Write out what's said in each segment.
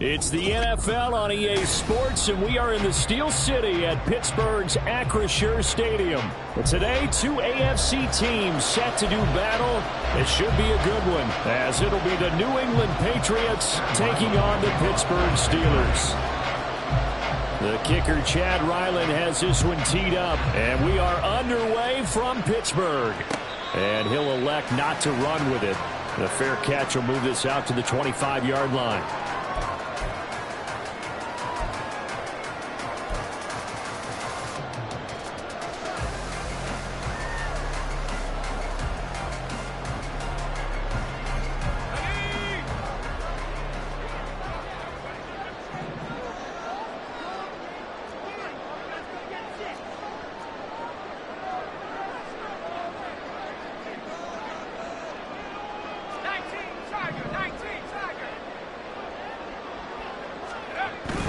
It's the NFL on EA Sports, and we are in the Steel City at Pittsburgh's Acrisure Stadium. And today, two AFC teams set to do battle. It should be a good one, as it'll be the New England Patriots taking on the Pittsburgh Steelers. The kicker, Chad Ryland, has this one teed up, and we are underway from Pittsburgh. And he'll elect not to run with it. The fair catch will move this out to the 25-yard line.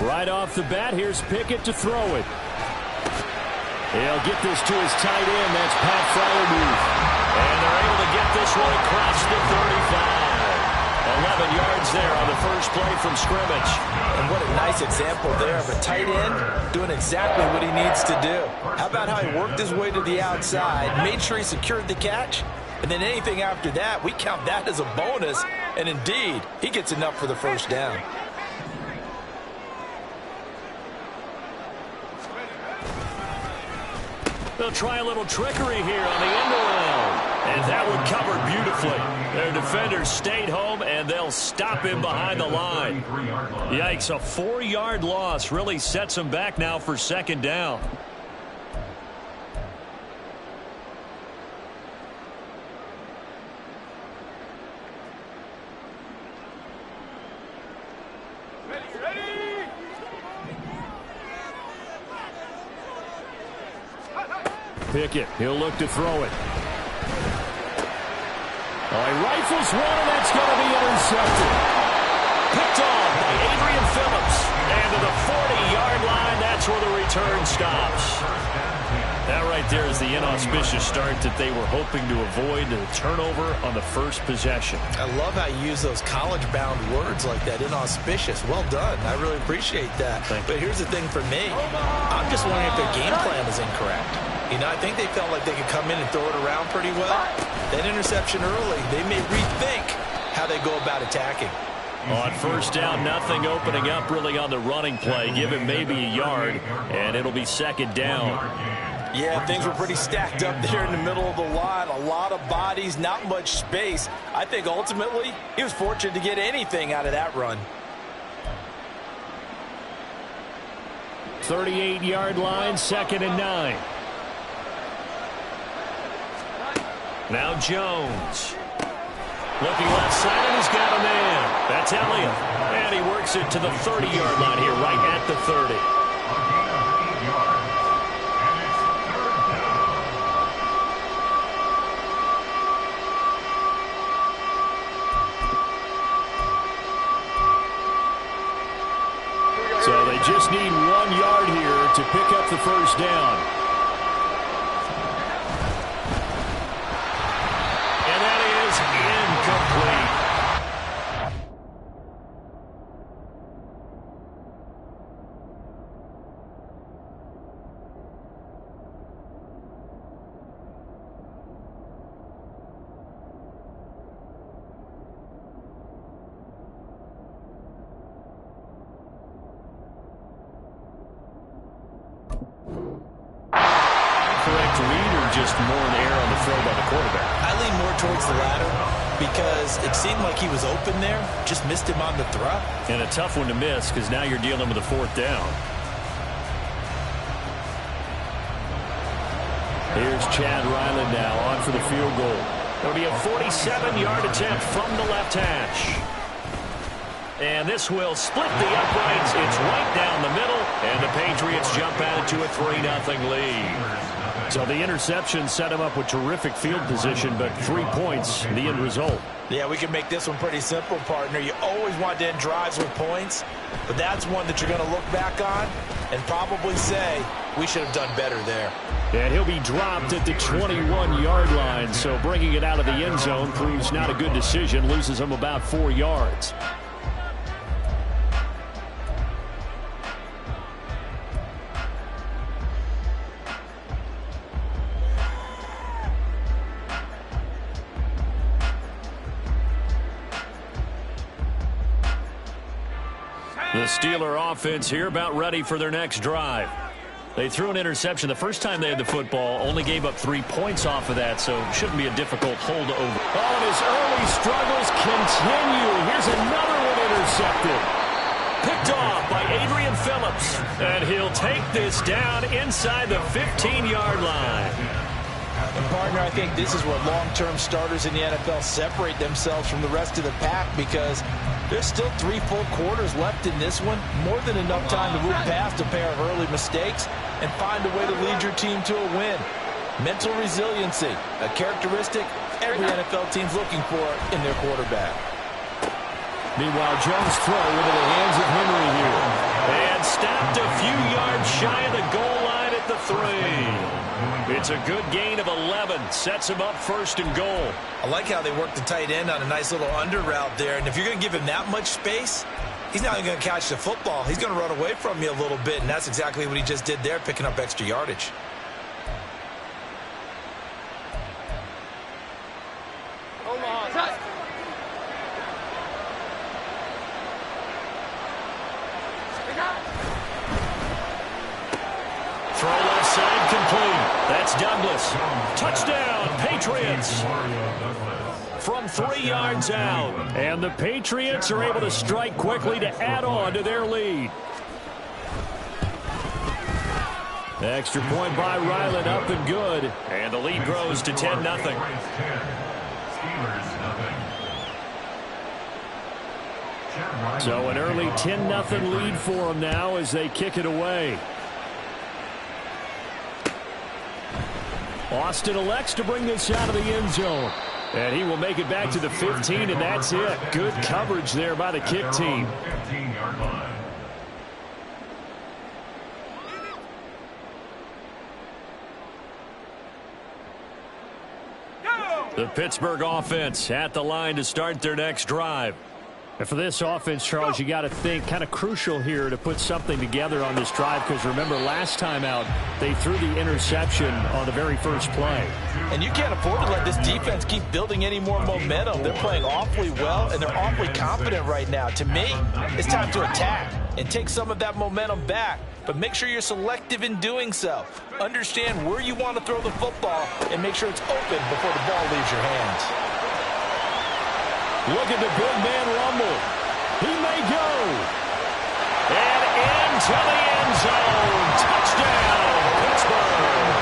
Right off the bat, here's Pickett to throw it. He'll get this to his tight end. That's Pat Fryermuth. And they're able to get this one across the 35. 11 yards there on the first play from scrimmage. And what a nice example there of a tight end doing exactly what he needs to do. How about how he worked his way to the outside, made sure he secured the catch, and then anything after that, we count that as a bonus. And indeed, he gets enough for the first down. They'll try a little trickery here on the end around. And that one covered beautifully. Their defenders stayed home, and they'll stop him behind the line. Yikes, a 4-yard loss really sets them back now for second down. Pickett, he'll look to throw it. Oh, he rifles one, and that's going to be intercepted. Picked off by Adrian Phillips. And to the 40-yard line, that's where the return stops. That right there is the inauspicious start that they were hoping to avoid, the turnover on the first possession. I love how you use those college-bound words like that, inauspicious. Well done. I really appreciate that. But here's the thing for me. I'm just wondering if their game plan is incorrect. You know, I think they felt like they could come in and throw it around pretty well. That interception early, they may rethink how they go about attacking. On first down, nothing opening up really on the running play. Give him maybe a yard, and it'll be second down. Yeah, things were pretty stacked up there in the middle of the line. A lot of bodies, not much space. I think ultimately he was fortunate to get anything out of that run. 38-yard line, 2nd and 9. Now Jones. Looking left side, and he's got a man. That's Elliott. And he works it to the 30-yard line here, right at the 30. So they just need 1 yard here to pick up the first down. direct read or just more in the air on the throw by the quarterback? I lean more towards the latter because it seemed like he was open there. Just missed him on the throw. And a tough one to miss because now you're dealing with a 4th down. Here's Chad Ryland now on for the field goal. It'll be a 47-yard attempt from the left hash. And this will split the uprights. It's right down the middle. And the Patriots jump at it to a 3-0 lead. So the interception set him up with terrific field position, but 3 points, the end result. Yeah, we can make this one pretty simple, partner. You always want to end drives with points, but that's one that you're going to look back on and probably say, we should have done better there. And he'll be dropped at the 21-yard line, so bringing it out of the end zone proves not a good decision, loses him about 4 yards. The Steeler offense here about ready for their next drive. They threw an interception the first time they had the football, only gave up 3 points off of that, so it shouldn't be a difficult holdover. Oh, and his early struggles continue. Here's another one intercepted. Picked off by Adrian Phillips. And he'll take this down inside the 15-yard line. And, partner, I think this is what long-term starters in the NFL separate themselves from the rest of the pack because there's still 3 full quarters left in this one. More than enough time to move past a pair of early mistakes and find a way to lead your team to a win. Mental resiliency, a characteristic every NFL team's looking for in their quarterback. Meanwhile, Jones' throw into the hands of Henry here. And stopped a few yards shy of the goal line at the 3. It's a good gain of 11. Sets him up 1st and goal. I like how they work the tight end on a nice little under route there. And if you're going to give him that much space, he's not going to catch the football. He's going to run away from you a little bit. And that's exactly what he just did there, picking up extra yardage. Throw left side complete. That's Douglas. Touchdown, Patriots. From 3 yards out. And the Patriots are able to strike quickly to add on to their lead. Extra point by Ryland, up and good. And the lead grows to 10-0. So an early 10-0 lead for them now as they kick it away. Austin elects to bring this out of the end zone. And he will make it back to the 15, and that's it. Good coverage there by the kick team. The Pittsburgh offense at the line to start their next drive. And for this offense, Charles, you got to think kind of crucial here to put something together on this drive because remember last time out they threw the interception on the very first play. And you can't afford to let this defense keep building any more momentum. They're playing awfully well and they're awfully confident right now. To me, it's time to attack and take some of that momentum back. But make sure you're selective in doing so. Understand where you want to throw the football and make sure it's open before the ball leaves your hands. Look at the big man rumble. He may go. And into the end zone. Touchdown, Pittsburgh.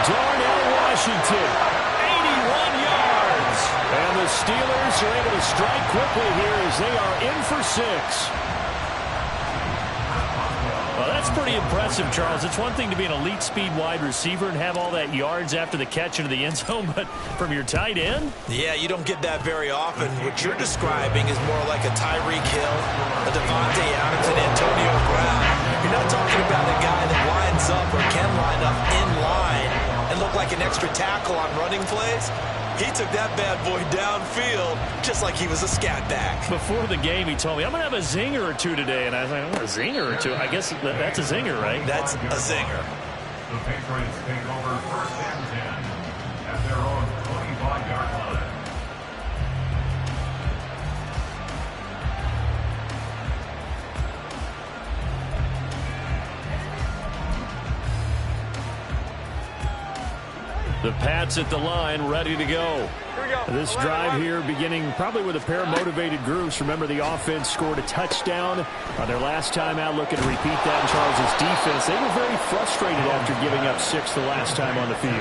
Darnell Washington, 81 yards. And the Steelers are able to strike quickly here as they are in for 6. Well, that's pretty impressive, Charles. It's one thing to be an elite speed wide receiver and have all that yards after the catch into the end zone, but from your tight end? Yeah, you don't get that very often. What you're describing is more like a Tyreek Hill, a Devontae Adams, and Antonio Brown. You're not talking about a guy that lines up or can line up in line and look like an extra tackle on running plays. He took that bad boy downfield just like he was a scat back. Before the game, he told me, I'm going to have a zinger or two today. And I was like, oh, a zinger or two? I guess that's a zinger, right? That's a zinger. The Patriots take over 1st and 10 at their own 25-yard line. The Pats at the line, ready to go. This drive here beginning probably with a pair of motivated groups. Remember, the offense scored a touchdown on their last time out, looking to repeat that in Charles' defense. They were very frustrated after giving up 6 the last time on the field.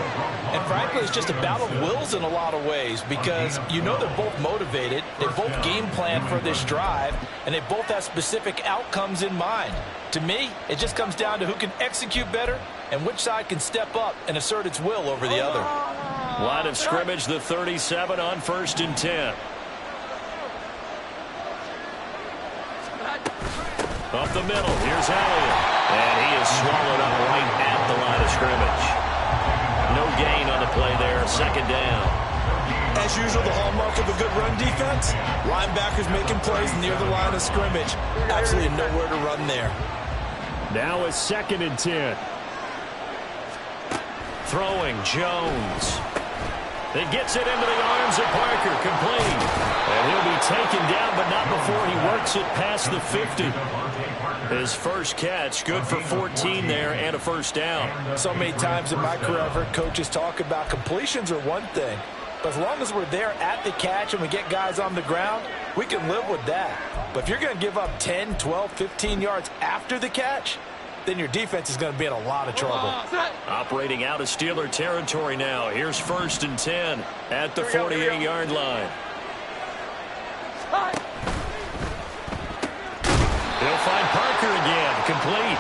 And frankly, it's just a battle of wills in a lot of ways because you know they're both motivated. They both game plan for this drive, and they both have specific outcomes in mind. To me, it just comes down to who can execute better and which side can step up and assert its will over the other. Line of scrimmage, the 37 on 1st and 10. Up the middle, here's Elliott. And he is swallowed up right at the line of scrimmage. No gain on the play there, 2nd down. As usual, the hallmark of a good run defense, linebackers making plays near the line of scrimmage. Absolutely nowhere to run there. Now it's 2nd and 10. Throwing, Jones. It gets it into the arms of Parker, complete. And he'll be taken down, but not before he works it past the 50. His first catch, good for 14 there and a 1st down. So many times in my career, I've heard coaches talk about completions are one thing. But as long as we're there at the catch and we get guys on the ground, we can live with that. But if you're going to give up 10, 12, 15 yards after the catch, then your defense is going to be in a lot of trouble. Operating out of Steeler territory now. Here's 1st and 10 at the 48-yard line. He'll find Parker again, complete.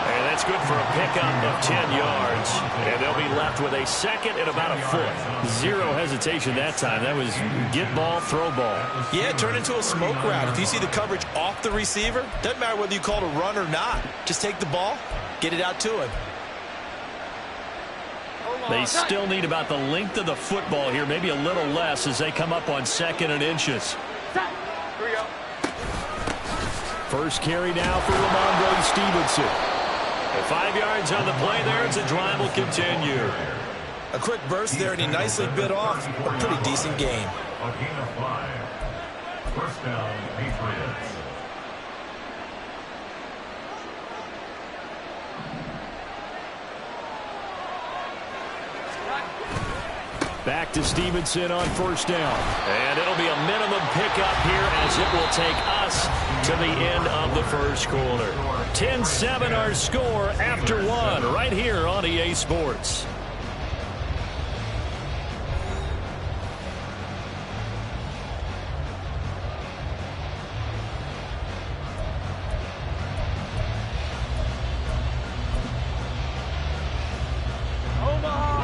And that's good for a pickup of 10 yards. And they'll be left with a 2nd and about a 4th. Zero hesitation that time. That was get ball, throw ball. Yeah, turn into a smoke route. If you see the coverage off the receiver, doesn't matter whether you call it a run or not. Just take the ball, get it out to him. They still need about the length of the football here, maybe a little less as they come up on 2nd and inches. Here we go. First carry now for Ramondre Stevenson. And 5 yards on the play there as the drive will continue. A quick burst there, and he nicely bit off a pretty decent game. A gain of 5. 1st down, Patriots. Back to Stevenson on 1st down. And it'll be a minimum pickup here as it will take us to the end of the 1st quarter. 10-7 our score after 1 right here on EA Sports.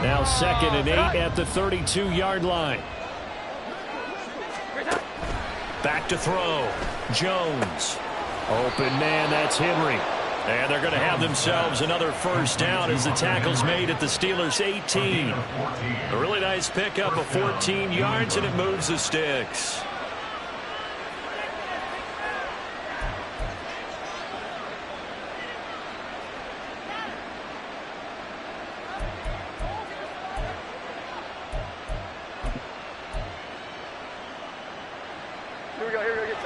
Now 2nd and 8 at the 32-yard line. Back to throw. Jones. Open man, that's Henry. And they're going to have themselves another 1st down as the tackle's made at the Steelers' 18. A really nice pickup of 14 yards, and it moves the sticks.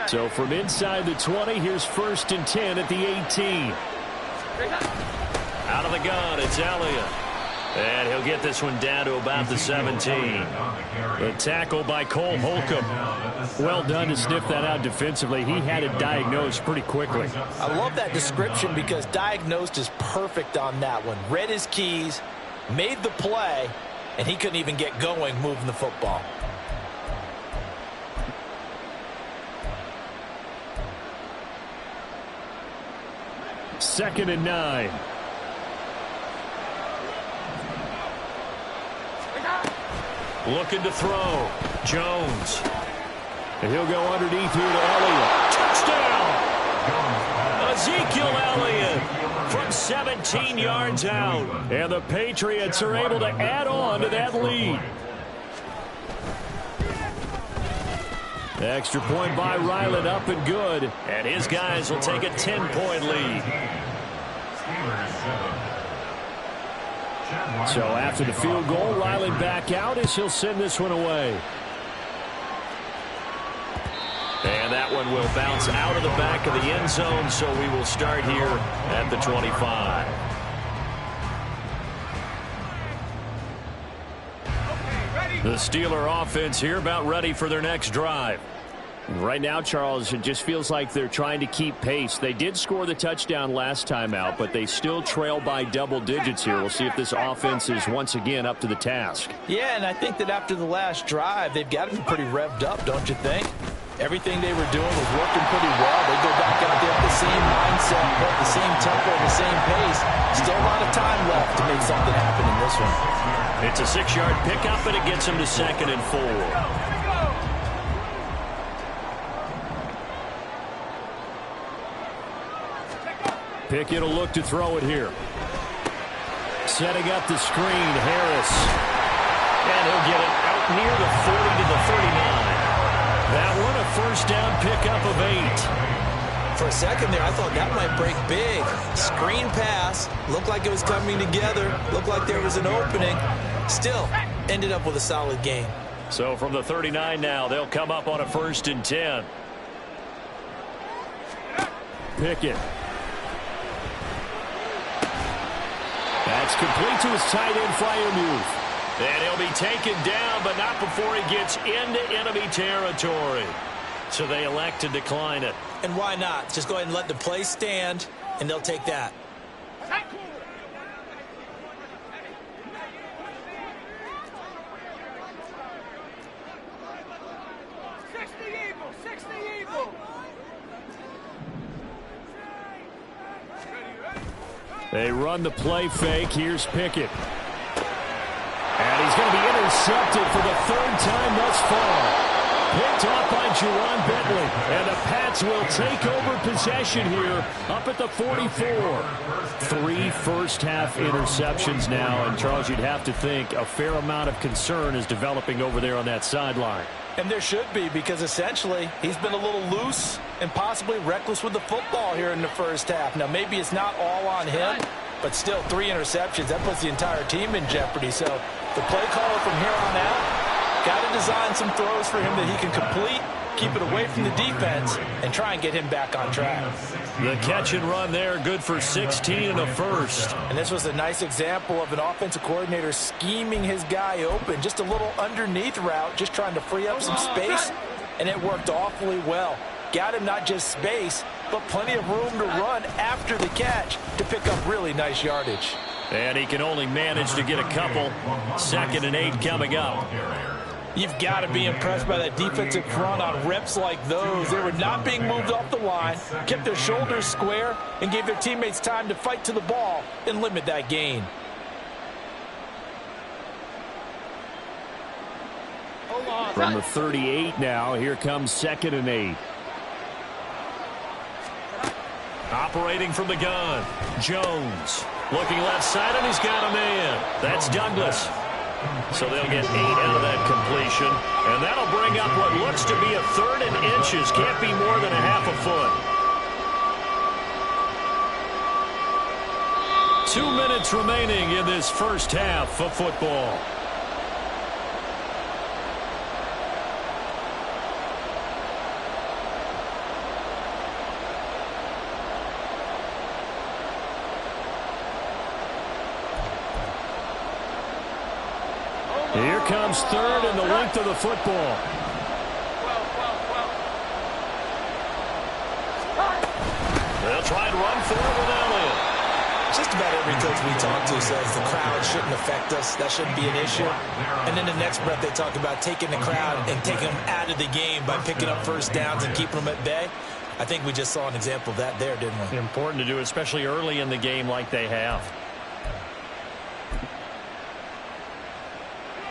So from inside the 20, here's 1st and 10 at the 18. Out of the gun, it's Elliott. And he'll get this one down to about the 17. The tackle by Cole Holcomb. Well done to sniff that out defensively. He had it diagnosed pretty quickly. I love that description because diagnosed is perfect on that one. Read his keys, made the play, and he couldn't even get going moving the football. Second and 9. Looking to throw. Jones. And he'll go underneath here to Elliott. Touchdown! Ezekiel Elliott from 17 yards out. And the Patriots are able to add on to that lead. Extra point by Ryland, up and good. And his guys will take a 10-point lead. So after the field goal, Ryland back out as he'll send this one away. And that one will bounce out of the back of the end zone, so we will start here at the 25. The Steeler offense here about ready for their next drive. Right now, Charles, it just feels like they're trying to keep pace. They did score the touchdown last time out, but they still trail by double digits here. We'll see if this offense is once again up to the task. Yeah, and I think that after the last drive, they've got to be pretty revved up, don't you think? Everything they were doing was working pretty well. They go back out there with the same mindset, the same tempo, the same pace. Still a lot of time left to make something happen in this one. It's a 6-yard pickup, and it gets them to 2nd and 4. Pickett will look to throw it here. Setting up the screen, Harris. And he'll get it out near the 40 to the 39. That one a first down pickup of 8. For a second there, I thought that might break big. Screen pass. Looked like it was coming together. Looked like there was an opening. Still, ended up with a solid game. So from the 39 now, they'll come up on a 1st and 10. Pickett. That's complete to his tight end flyer move. And he'll be taken down, but not before he gets into enemy territory. So they elect to decline it. And why not? Just go ahead and let the play stand, and they'll take that. They run the play fake. Here's Pickett. And he's going to be intercepted for the 3rd time thus far. Picked off by Juwan Bentley. And the Pats will take over possession here up at the 44. 3 first-half interceptions now. And, Charles, you'd have to think a fair amount of concern is developing over there on that sideline. And there should be, because essentially he's been a little loose and possibly reckless with the football here in the first half. Now, maybe it's not all on him, but still 3 interceptions. That puts the entire team in jeopardy. So the play caller from here on out got to design some throws for him that he can complete, keep it away from the defense, and try and get him back on track. The catch and run there, good for 16 and a first. And this was a nice example of an offensive coordinator scheming his guy open. Just a little underneath route, just trying to free up some space, and it worked awfully well. Got him not just space, but plenty of room to run after the catch to pick up really nice yardage. And he can only manage to get a couple. 2nd and 8 coming up. You've got to be impressed by that defensive front on reps like those. They were not being moved off the line, kept their shoulders square, and gave their teammates time to fight to the ball and limit that gain. From the 38 now, here comes 2nd and 8. Operating from the gun, Jones. Looking left side, and he's got a man. That's Douglas. So they'll get 8 out of that completion. And that'll bring up what looks to be a 3rd and inches. Can't be more than a half a foot. 2 minutes remaining in this first half of football. Here comes 3rd and the length of the football. They'll try and run for it with Elliott. Just about every coach we talk to says the crowd shouldn't affect us. That shouldn't be an issue. And then the next breath they talk about taking the crowd and taking them out of the game by picking up first downs and keeping them at bay. I think we just saw an example of that there, didn't we? Important to do, especially early in the game like they have.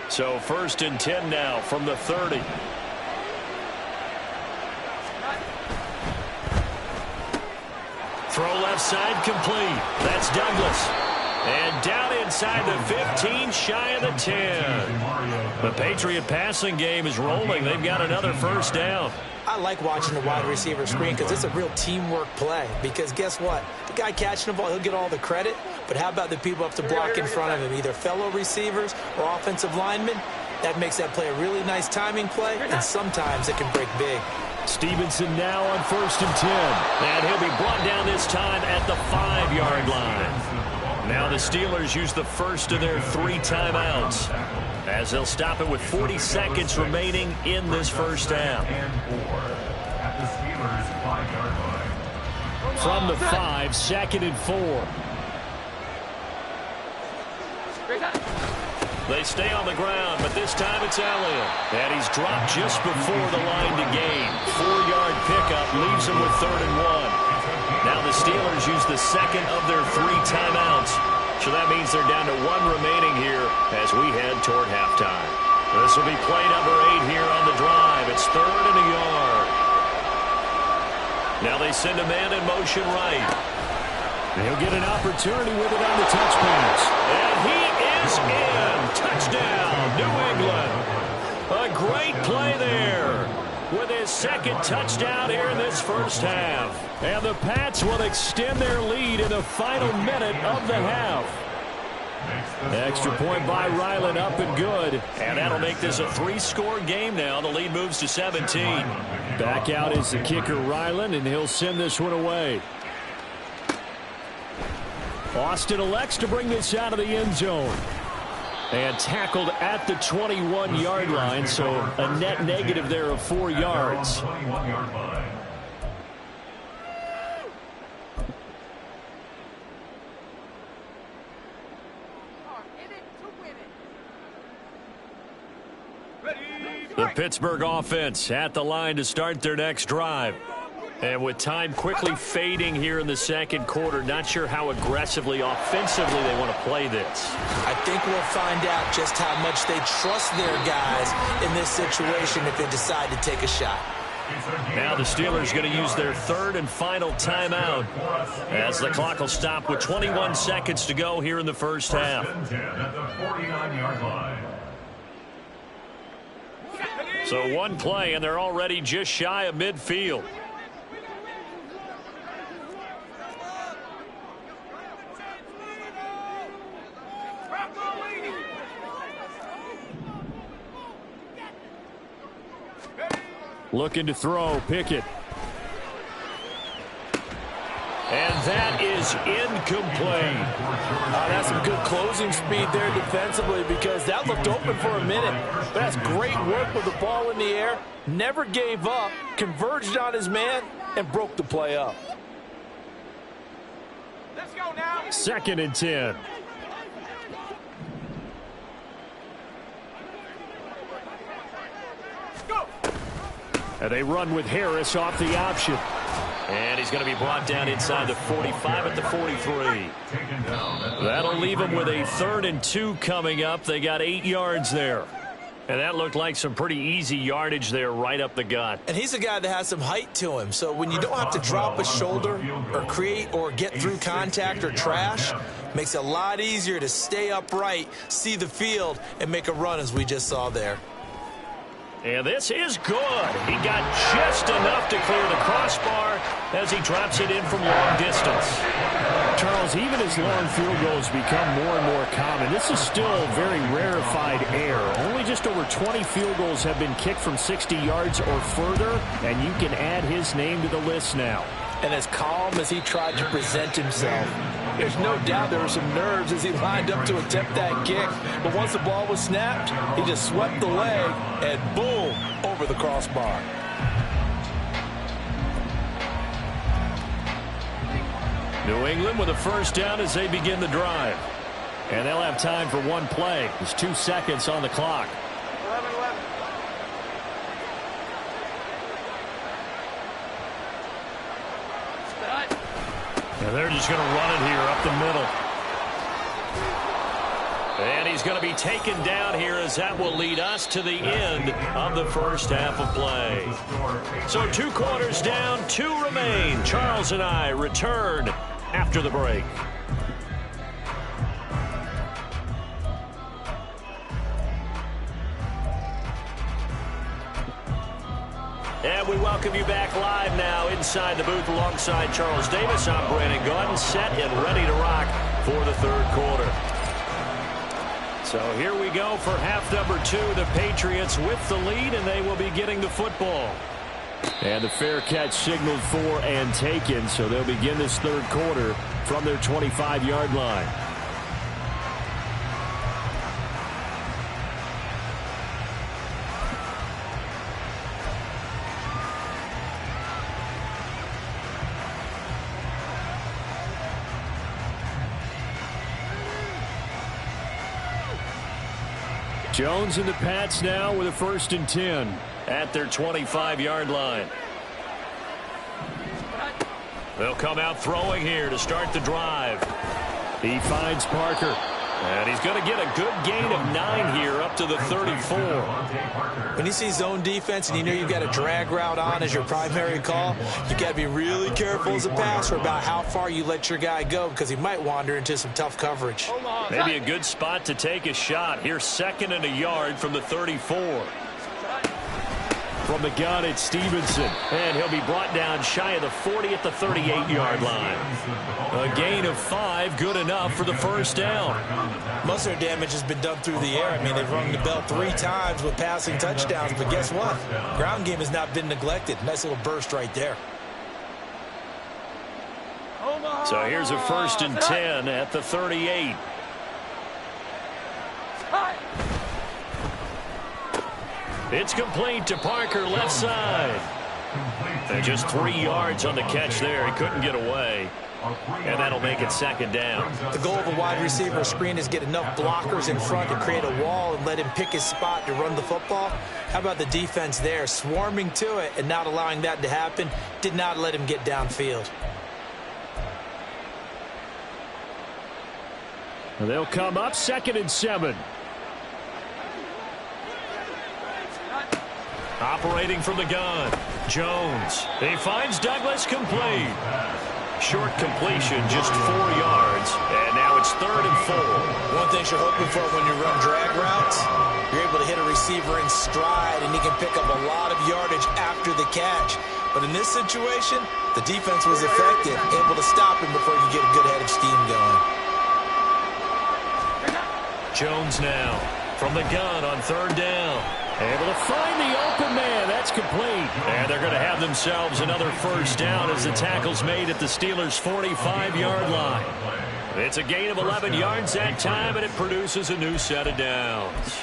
So 1st and 10 now from the 30. Throw left side complete. That's Douglas. And down inside the 15, shy of the 10. The Patriot passing game is rolling. They've got another first down. I like watching the wide receiver screen because it's a real teamwork play. Because guess what? The guy catching the ball, he'll get all the credit. But how about the people up to block in front of him, either fellow receivers or offensive linemen? That makes that play a really nice timing play, and sometimes it can break big. Stevenson now on 1st and 10. And he'll be brought down this time at the 5-yard line. Now the Steelers use the first of their 3 timeouts as they'll stop it with 40 seconds remaining in this first half. From the 5, 2nd and 4. They stay on the ground, but this time it's Elliott. And he's dropped just before the line to gain. 4-yard pickup leaves him with 3rd and 1. Now the Steelers use the second of their 3 timeouts. So that means they're down to 1 remaining here as we head toward halftime. This will be play number 8 here on the drive. It's 3rd and a yard. Now they send a man in motion right. He'll get an opportunity with it on the touch pass. And he is in. Touchdown, New England. A great play there with his 2nd touchdown here in this first half. And the Pats will extend their lead in the final minute of the half. Extra point by Ryland, up and good. And that'll make this a 3-score game now. The lead moves to 17. Back out is the kicker, Ryland, and he'll send this one away. Austin elects to bring this out of the end zone. And tackled at the 21-yard line, so a net negative there of 4 yards. The Pittsburgh offense at the line to start their next drive. And with time quickly fading here in the 2nd quarter, not sure how aggressively, offensively they want to play this. I think we'll find out just how much they trust their guys in this situation if they decide to take a shot. Now the Steelers going to use their 3rd and final timeout as the clock will stop with 21 seconds to go here in the first half. So 1 play, and they're already just shy of midfield. Looking to throw, Pickett. And that is incomplete. That's some good closing speed there defensively because that looked open for a minute. But that's great work with the ball in the air. Never gave up, converged on his man, and broke the play up. Let's go now. 2nd and 10. And they run with Harris off the option. And he's going to be brought down inside the 45 at the 43. That'll leave him with a 3rd and 2 coming up. They got 8 yards there. And that looked like some pretty easy yardage there right up the gut. And he's a guy that has some height to him. So when you don't have to drop a shoulder or create or get through contact or trash, makes it a lot easier to stay upright, see the field, and make a run as we just saw there. And this is good. He got just enough to clear the crossbar as he drops it in from long distance. Charles, even as long field goals become more and more common, this is still very rarefied air. Only just over 20 field goals have been kicked from 60 yards or further, and you can add his name to the list now. And as calm as he tried to present himself, there's no doubt there were some nerves as he lined up to attempt that kick. But once the ball was snapped, he just swept the leg and boom, over the crossbar. New England with a first down as they begin the drive. And they'll have time for 1 play. There's 2 seconds on the clock. 11. And they're just going to run it here up the middle. And he's going to be taken down here as that will lead us to the end of the first half of play. So 2 quarters down, 2 remain. Charles and I return after the break. And we welcome you back live now inside the booth alongside Charles Davis. I'm Brandon Gaudin, set and ready to rock for the 3rd quarter. So here we go for half number 2. The Patriots with the lead, and they will be getting the football. And the fair catch signaled for and taken, so they'll begin this 3rd quarter from their 25-yard line. Jones and the Pats now with a 1st and 10 at their 25-yard line. They'll come out throwing here to start the drive. He finds Parker. And he's going to get a good gain of 9 here up to the 34. When you see zone defense and you know you've got a drag route on as your primary call, you've got to be really careful as a passer about how far you let your guy go because he might wander into some tough coverage. Maybe a good spot to take a shot. Here's 2nd and a yard from the 34. From the gun, it's Stevenson. And he'll be brought down shy of the 40 at the 38-yard line. A gain of 5, good enough for the 1st down. Most of their damage has been done through the air. I mean, they've rung the bell 3 times with passing touchdowns. But guess what? Ground game has not been neglected. Nice little burst right there. So here's a 1st and 10 at the 38. It's complete to Parker, left side. And just 3 yards on the catch there. He couldn't get away. And that'll make it 2nd down. The goal of a wide receiver screen is get enough blockers in front to create a wall and let him pick his spot to run the football. How about the defense there? Swarming to it and not allowing that to happen. Did not let him get downfield. They'll come up 2nd and 7. Operating from the gun, Jones. He finds Douglas complete. Short completion, just 4 yards. And now it's 3rd and 4. One thing you're hoping for when you run drag routes, you're able to hit a receiver in stride, and he can pick up a lot of yardage after the catch. But in this situation, the defense was effective, able to stop him before you get a good head of steam going. Jones now from the gun on 3rd down. Able to find the open man. That's complete. And they're going to have themselves another 1st down as the tackle's made at the Steelers' 45-yard line. It's a gain of 11 yards that time, and it produces a new set of downs.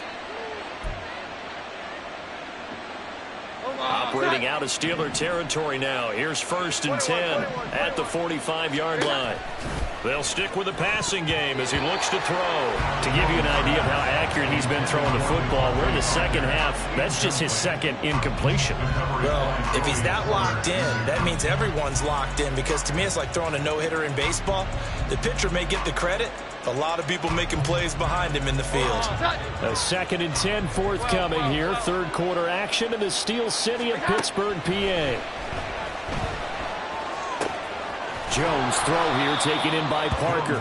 Operating out of Steeler territory now. Here's 1st and 10 at the 45-yard line. They'll stick with the passing game as he looks to throw. To give you an idea of how accurate he's been throwing the football, we're in the 2nd half. That's just his 2nd incompletion. Well, if he's that locked in, that means everyone's locked in, because to me it's like throwing a no-hitter in baseball. The pitcher may get the credit. A lot of people making plays behind him in the field. A 2nd and 10 forthcoming here. 3rd quarter action in the Steel City of Pittsburgh, PA. Jones throw here taken in by Parker.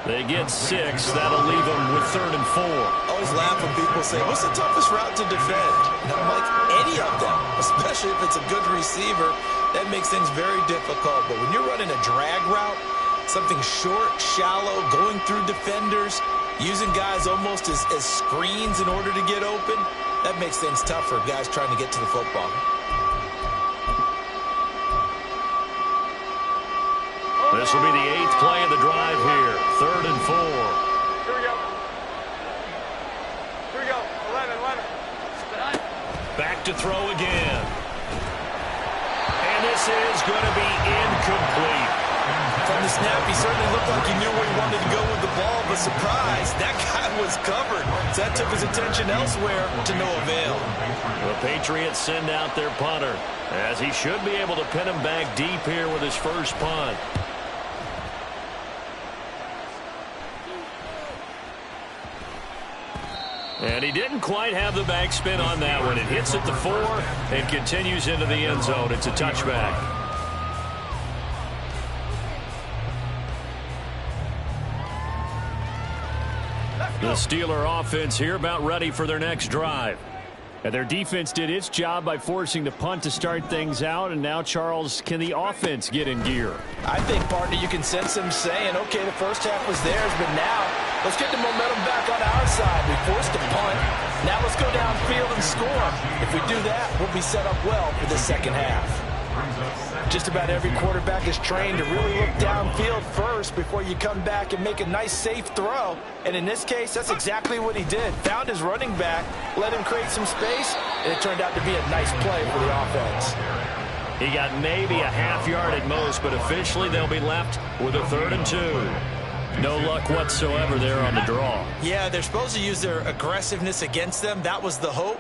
They get 6. That'll leave them with 3rd and 4. I always laugh when people say, what's the toughest route to defend? And I'm like, any of them, especially if it's a good receiver. That makes things very difficult. But when you're running a drag route, something short, shallow, going through defenders, using guys almost as screens in order to get open, that makes things tough for guys trying to get to the football. This will be the 8th play of the drive here. 3rd and 4. Here we go. Here we go. 11. Back to throw again. And this is going to be incomplete. From the snap, he certainly looked like he knew where he wanted to go with the ball, but surprise, that guy was covered. So that took his attention elsewhere to no avail. The Patriots send out their punter, as he should be able to pin him back deep here with his first punt. And he didn't quite have the backspin on that one. It hits at the 4 and continues into the end zone. It's a touchback. The Steeler offense here about ready for their next drive. And their defense did its job by forcing the punt to start things out. And now, Charles, can the offense get in gear? I think, partner, you can sense them saying, okay, the first half was theirs, but now let's get the momentum back on our side. We forced a punt. Now let's go downfield and score. If we do that, we'll be set up well for the 2nd half. Just about every quarterback is trained to really look downfield first before you come back and make a nice, safe throw. And in this case, that's exactly what he did. Found his running back, let him create some space, and it turned out to be a nice play for the offense. He got maybe a half yard at most, but officially they'll be left with a 3rd and 2. No luck whatsoever there on the draw. Yeah, they're supposed to use their aggressiveness against them. That was the hope.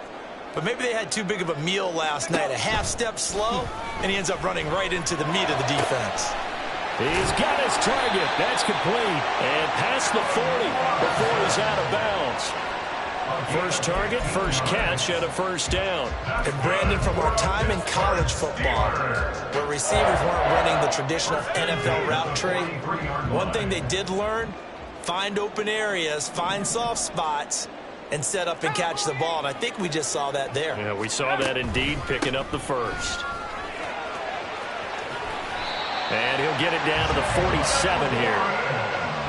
But maybe they had too big of a meal last night. A half step slow, and he ends up running right into the meat of the defense. He's got his target. That's complete. And past the 40 before he's out of bounds. First target, first catch, and a first down. And Brandon, from our time in college football, where receivers weren't running the traditional NFL route tree, one thing they did learn, find open areas, find soft spots, and set up and catch the ball. And I think we just saw that there. Yeah, we saw that indeed, picking up the first. And he'll get it down to the 47 here.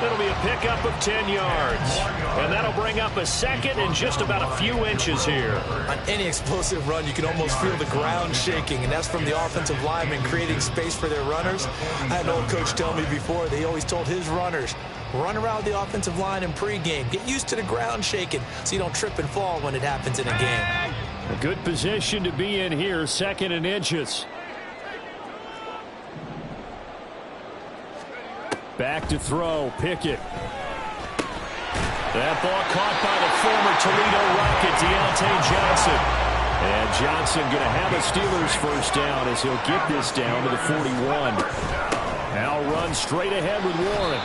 It'll be a pickup of 10 yards. And that'll bring up a second and just about a few inches here. On any explosive run, you can almost feel the ground shaking, and that's from the offensive linemen creating space for their runners. I had an old coach tell me before, they always told his runners, run around the offensive line in pregame. Get used to the ground shaking so you don't trip and fall when it happens in a game. A good position to be in here, second and inches. Back to throw, Pickett. That ball caught by the former Toledo Rocket, Deontay Johnson. And Johnson going to have a Steelers first down as he'll get this down to the 41. Now run straight ahead with Warren.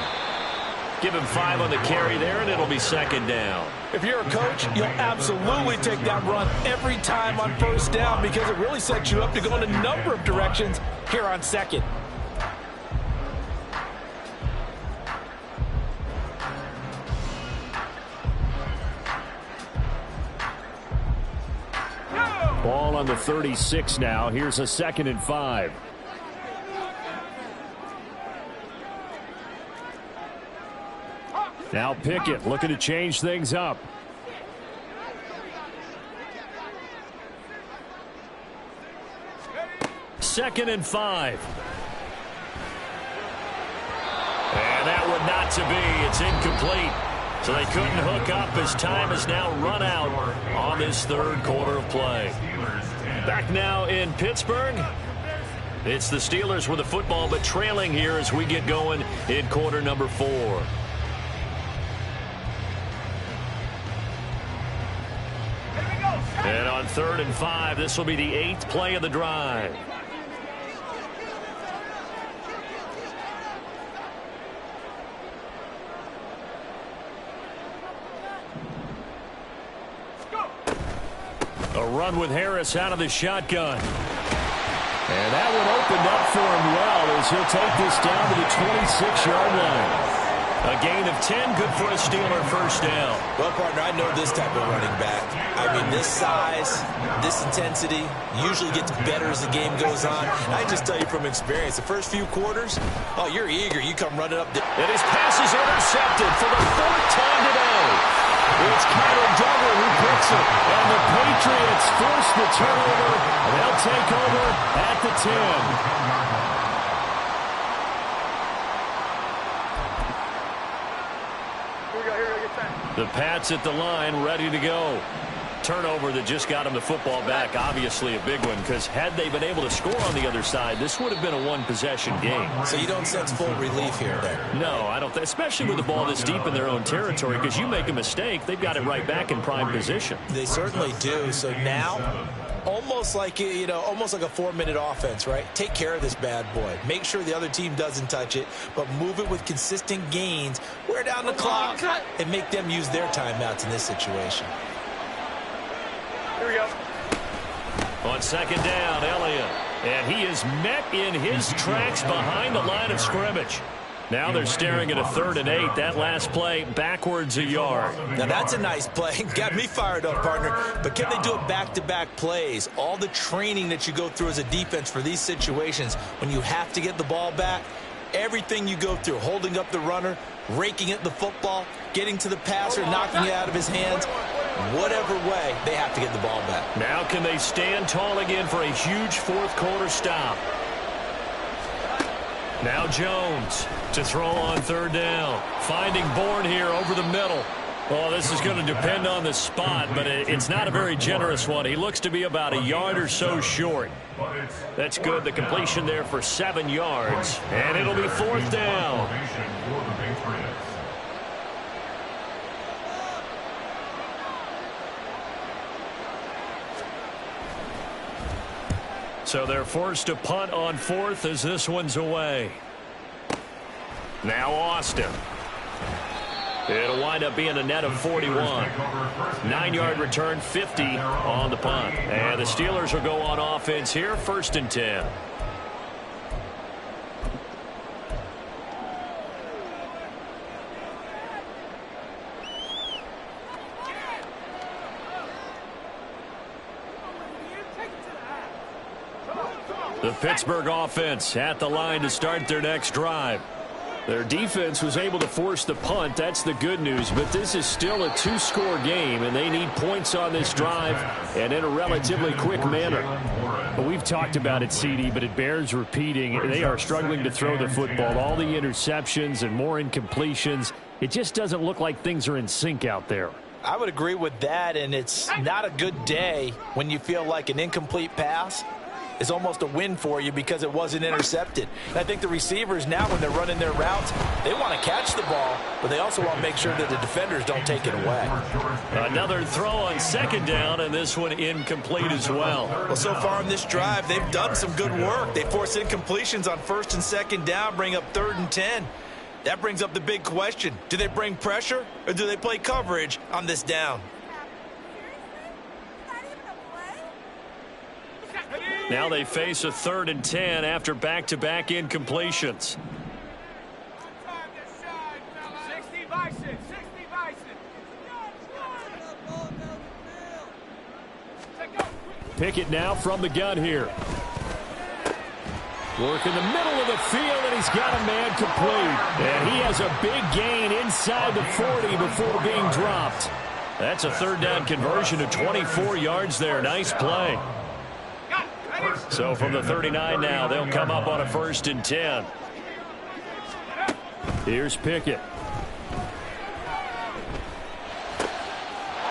Give him 5 on the carry there, and it'll be second down. If you're a coach, you'll absolutely take that run every time on first down because it really sets you up to go in a number of directions here on second. Ball on the 36 now. Here's a 2nd and 5. Now Pickett looking to change things up. Second and 5. And that one not to be. It's incomplete. So they couldn't hook up as time has now run out on this third quarter of play. Back now in Pittsburgh. It's the Steelers with the football, but trailing here as we get going in quarter number 4. And on 3rd and 5, this will be the 8th play of the drive. A run with Harris out of the shotgun. And that one opened up for him well as he'll take this down to the 26-yard line. A gain of 10, good for a Steeler first down. Well, partner, I know this type of running back. I mean, this size, this intensity usually gets better as the game goes on. And I just tell you from experience, the first few quarters, oh, you're eager. You come running up. And his pass is intercepted for the 4th time today. It's Kyler Duggar who picks it. And the Patriots force the turnover. And they'll take over at the 10. The Pats at the line, ready to go. Turnover that just got him the football back. Obviously a big one, because had they been able to score on the other side, this would have been a one-possession game. So you don't sense full relief here, then? No, I don't. Especially with the ball this deep in their own territory, because you make a mistake, they've got it right back in prime position. They certainly do. So now, almost like, you know, almost like a 4-minute offense, right? Take care of this bad boy. Make sure the other team doesn't touch it, but move it with consistent gains. Wear down the clock and make them use their timeouts in this situation. Here we go. On 2nd down, Elliott. And he is met in his tracks behind the line of scrimmage. Now they're staring at a 3rd and 8. That last play backwards a yard. Now that's a nice play. Got me fired up, partner. But can they do it back-to-back plays? All the training that you go through as a defense for these situations, when you have to get the ball back, everything you go through, holding up the runner, raking at the football, getting to the passer, knocking it out of his hands, whatever way, they have to get the ball back. Now can they stand tall again for a huge 4th quarter stop? Now Jones to throw on 3rd down. Finding Bourne here over the middle. Well, this is going to depend on the spot, but it's not a very generous one. He looks to be about a yard or so short. That's good. The completion there for 7 yards. And it'll be 4th down. So they're forced to punt on fourth as this one's away. Now Austin. It'll wind up being a net of 41. 9-yard return, 50 on the punt. And the Steelers will go on offense here, 1st and 10. The Pittsburgh offense at the line to start their next drive. Their defense was able to force the punt. That's the good news. But this is still a 2-score game, and they need points on this drive and in a relatively quick manner. Well, we've talked about it, CD, but it bears repeating. They are struggling to throw the football. All the interceptions and more incompletions. It just doesn't look like things are in sync out there. I would agree with that, and it's not a good day when you feel like an incomplete pass is almost a win for you because it wasn't intercepted. And I think the receivers now, when they're running their routes, they want to catch the ball, but they also want to make sure that the defenders don't take it away. Another throw on 2nd down, and this one incomplete as well. Well, so far on this drive, they've done some good work. They force incompletions on 1st and 2nd down, bring up 3rd and 10. That brings up the big question. Do they bring pressure, or do they play coverage on this down? Now they face a 3rd and 10 after back-to-back incompletions. 60 Bison, 60 Bison. Pickett now from the gun here. Work in the middle of the field, and he's got a man complete. And he has a big gain inside the 40 before being dropped. That's a 3rd down conversion to 24 yards there. Nice play. So from the 39 now, they'll come up on a 1st and 10. Here's Pickett.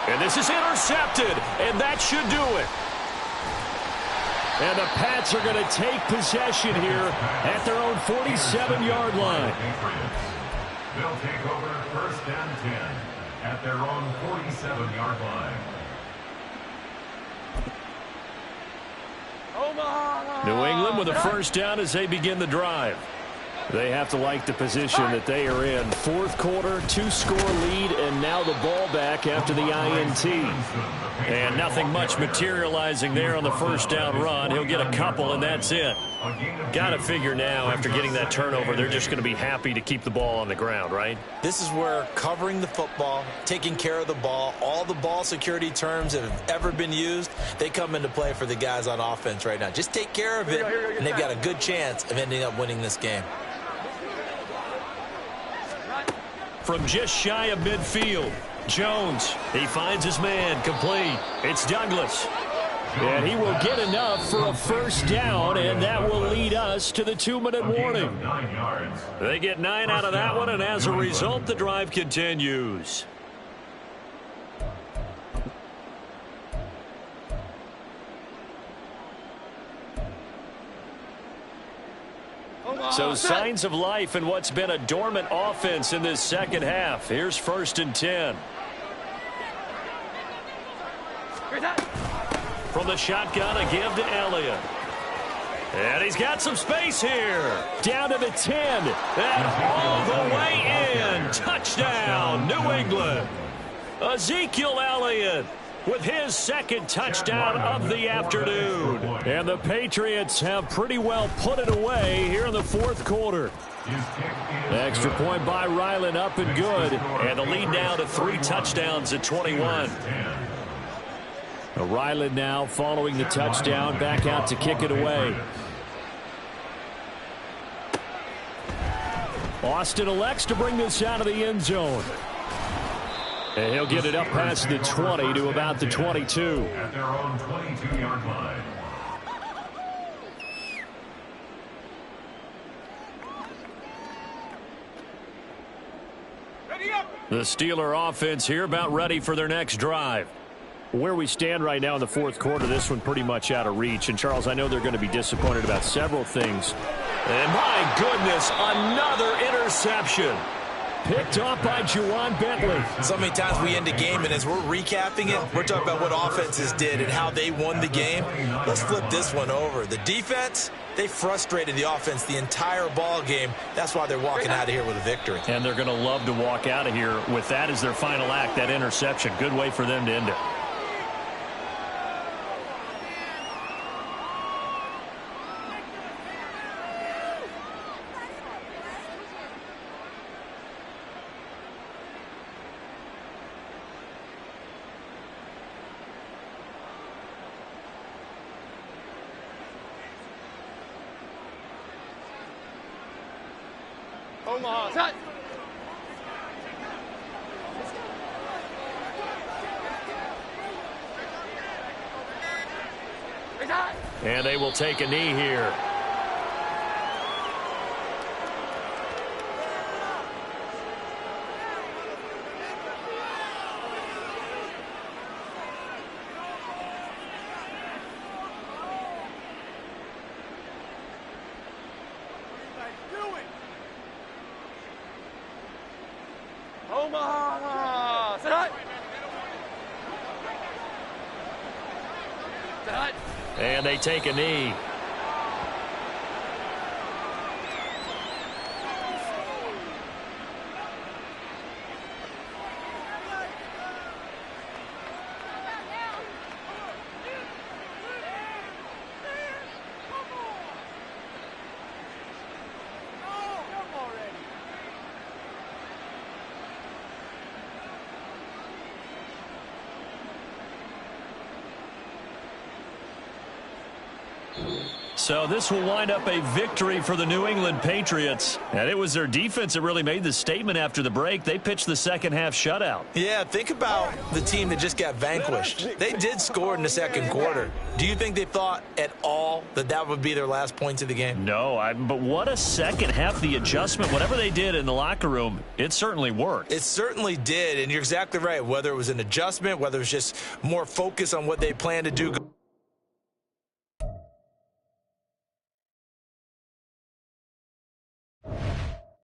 And this is intercepted, and that should do it. And the Pats are going to take possession here at their own 47-yard line. They'll take over 1st and 10 at their own 47-yard line. New England with a 1st down as they begin the drive. They have to like the position that they are in. 4th quarter, 2-score lead, and now the ball back after the INT. And nothing much materializing there on the 1st down run. He'll get a couple, and that's it. Got to figure now, after getting that turnover, they're just going to be happy to keep the ball on the ground, right? This is where covering the football, taking care of the ball, all the ball security terms that have ever been used, they come into play for the guys on offense right now. Just take care of it, and they've got a good chance of ending up winning this game. From just shy of midfield, Jones, he finds his man, complete. It's Douglas. And he will get enough for a 1st down, and that will lead us to the 2-minute warning. They get 9 out of that one, and as a result, the drive continues. So signs of life in what's been a dormant offense in this 2nd half. Here's 1st and 10. From the shotgun, a give to Elliott. And he's got some space here. Down to the 10. And all the way in. Touchdown, New England. Ezekiel Elliott with his 2nd touchdown of the afternoon. And the Patriots have pretty well put it away here in the 4th quarter. Extra point by Ryland, up and good. And the lead now to 3 touchdowns at 21. Ryland now following the touchdown, back out to kick it away. Austin elects to bring this out of the end zone. And he'll get it up past the 20 to about the 22. At their own 22-yard line. The Steeler offense here about ready for their next drive. Where we stand right now in the 4th quarter, this one pretty much out of reach. And, Charles, I know they're going to be disappointed about several things. And, my goodness, another interception. Picked off by Juwan Bentley. So many times we end a game, and as we're recapping it, we're talking about what offenses did and how they won the game. Let's flip this one over. The defense, they frustrated the offense the entire ball game. That's why they're walking out of here with a victory. And they're going to love to walk out of here with that as their final act, that interception. Good way for them to end it. And they will take a knee here. And they take a knee. So this will wind up a victory for the New England Patriots. And it was their defense that really made the statement after the break. They pitched the second half shutout. Yeah, think about the team that just got vanquished. They did score in the second quarter. Do you think they thought at all that that would be their last points of the game? No, but what a second half. The adjustment, whatever they did in the locker room, it certainly worked. It certainly did, and you're exactly right. Whether it was an adjustment, whether it was just more focus on what they plan to do.